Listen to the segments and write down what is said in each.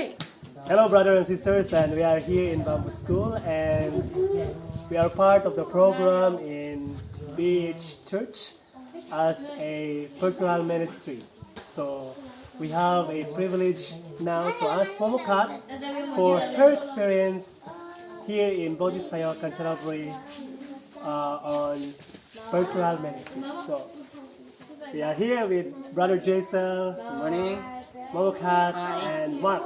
Okay. Hello, brothers and sisters, and we are here in Bamboo School, and we are part of the program in BH Church as a personal ministry. So we have a privilege now to ask Momo Kat for her experience here in Bodhisayo Kanchanaburi on personal ministry. So we are here with Brother Jason, Good morning. Momo Kat, Hi. and Mark.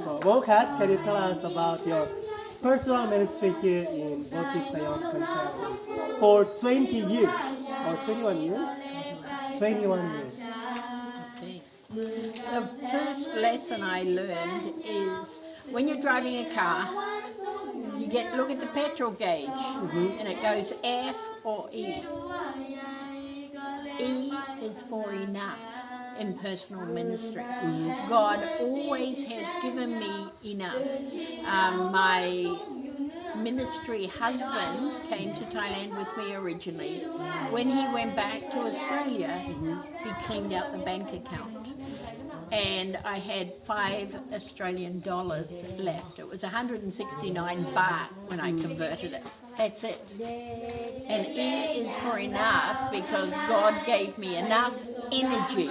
So, Momo Kat, can you tell us about your personal ministry here in Bodhisayo Kanchanaburi for 20 years or 21 years? 21 years. Okay. The first lesson I learned is when you're driving a car, you look at the petrol gauge, and it goes F or E. E is for enough in personal ministries. God always has given me enough. My ministry husband came to Thailand with me originally. When he went back to Australia, he cleaned out the bank account. And I had $5 Australian left. It was 169 baht when I converted it. That's it. And E is for enough because God gave me enough energy.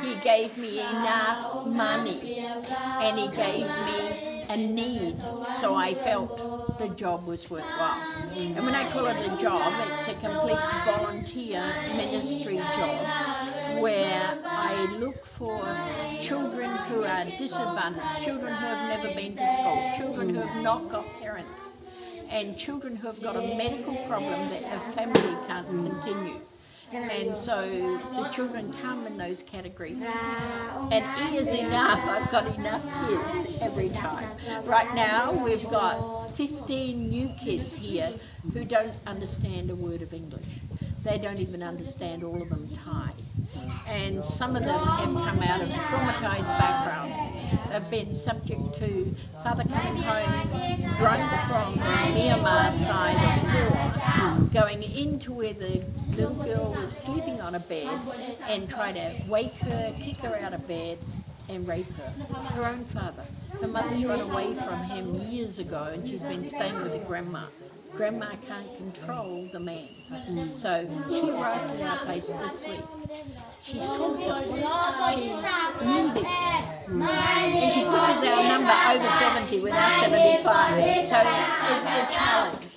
He gave me enough money. And He gave me a need. So I felt the job was worthwhile. And when I call it a job, it's a complete volunteer ministry job where I look for children who are disadvantaged, children who have never been to school, children who have not got parents, and children who have got a medical problem that their family can't continue. And so the children come in those categories. And E is enough. I've got enough kids every time. Right now we've got 15 new kids here who don't understand a word of English. They don't even understand all of them Thai. And some of them have come out of traumatized backgrounds. They've been subject to father coming home drunk from the Myanmar side of the war, going into where the little girl was sleeping on a bed and try to wake her, kick her out of bed and rape her. Her own father. Her mother's run away from him years ago and she's been staying with her grandma. Grandma can't control the man. So she arrived at our place this week. She's tortured. She's needy. And she pushes our number over 70 with our 75. So it's a challenge.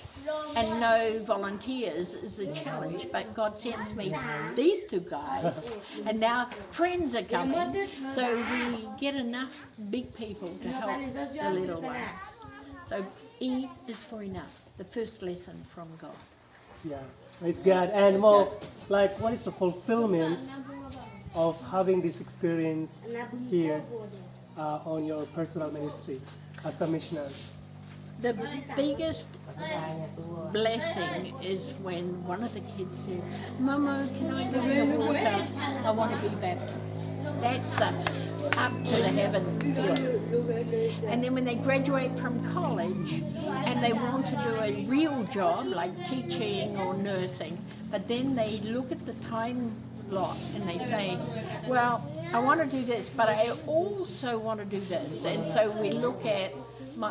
And no volunteers is a challenge. But God sends me these two guys. And now friends are coming. So we get enough big people to help the little ones. So E is for enough. The first lesson from God. Yeah, it's God. And more, like, what is the fulfillment of having this experience here on your personal ministry as a missionary? The biggest blessing is when one of the kids said, "Momo, can I go in the water? I want to be baptized." That's the up to the heaven feeling. And then when they graduate from college and they want to do a real job like teaching or nursing, but then they look at the time lot and they say, well, I want to do this, but I also want to do this. And so we look at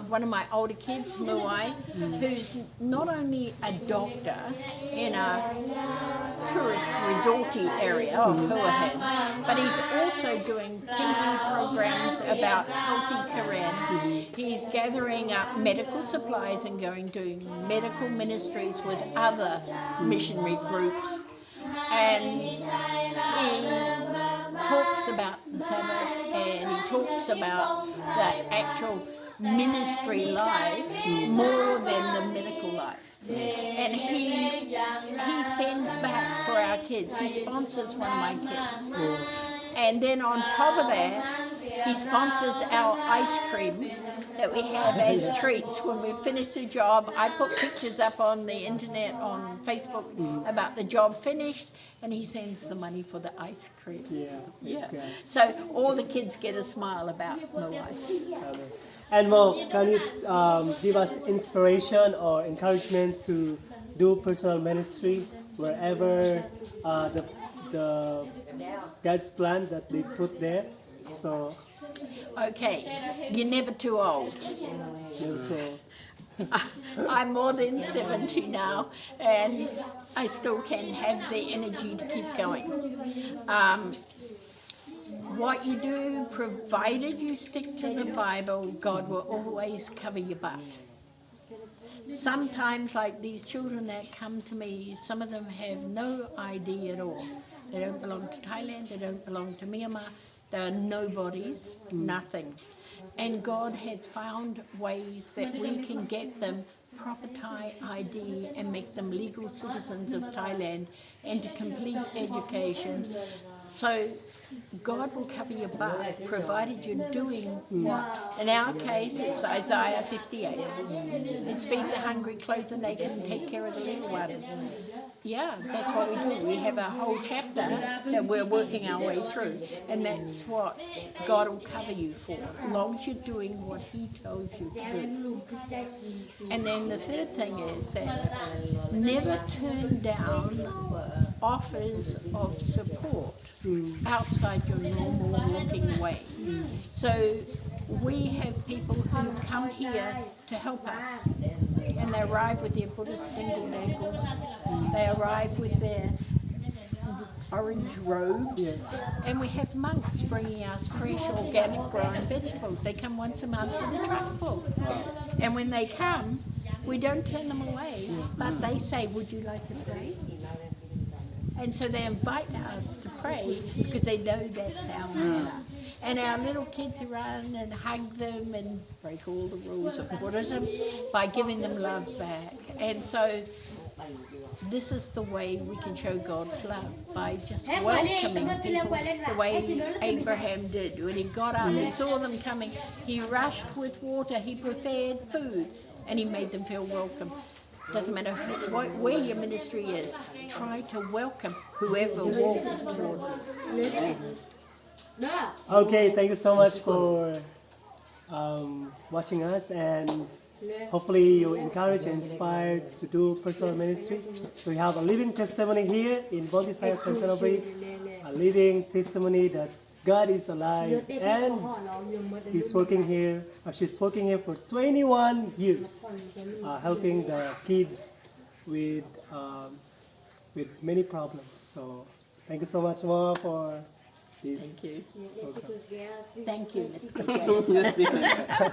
one of my older kids, Muai, who's not only a doctor in a tourist resorty area of Huahan, but he's also doing TV programs about healthy Quran. He's gathering up medical supplies and doing medical ministries with other missionary groups. And he talks about the Sabbath and he talks about the actual ministry life more than the medical life. And he sends back for our kids. He sponsors one of my kids. And then on top of that, he sponsors our ice cream that we have as treats when we finish the job. I put pictures up on the internet, on Facebook, about the job finished, and he sends the money for the ice cream. Yeah. So all the kids get a smile about my life. And Mo, can you give us inspiration or encouragement to do personal ministry wherever the God's plan that they put there? So Okay, you're never too old. Never too old. I'm more than 70 now, and I still can have the energy to keep going. What you do, provided you stick to the Bible, God will always cover your butt. Sometimes, like these children that come to me, some of them have no ID at all. They don't belong to Thailand, they don't belong to Myanmar, they're nobodies, nothing. And God has found ways that we can get them proper Thai ID and make them legal citizens of Thailand and to complete education. So God will cover your butt, provided you're doing what. In our case, it's Isaiah 58. It's feed the hungry, clothe the naked, and take care of the little ones. Yeah, that's what we do. We have a whole chapter that we're working our way through, and that's what God will cover you for, as long as you're doing what He told you to do. And then the third thing is that never turn down offers of support outside your normal walking way. So we have people who come here to help us, and they arrive with their Buddhist dingle dangles, they arrive with their orange robes, and we have monks bringing us fresh organic grown vegetables. They come once a month with a truck full, and when they come, we don't turn them away, but they say, would you like to pray? And so they invite us to pray because they know that's our manner. And our little kids run and hug them and break all the rules of Buddhism by giving them love back. And so this is the way we can show God's love, by just welcoming people the way Abraham did. When he got up, he saw them coming, he rushed with water, he prepared food, and he made them feel welcome. Doesn't matter where your ministry is, try to welcome whoever walks toward you. Okay, thank you so much for watching us, and hopefully you're encouraged and inspired to do personal ministry. So we have a living testimony here in Bodhisattva Canterbury, a living testimony that God is alive and He's working here. She's working here for 21 years, helping the kids with many problems. So thank you so much, Ma, for this. Thank you. Thank you, Mr. J.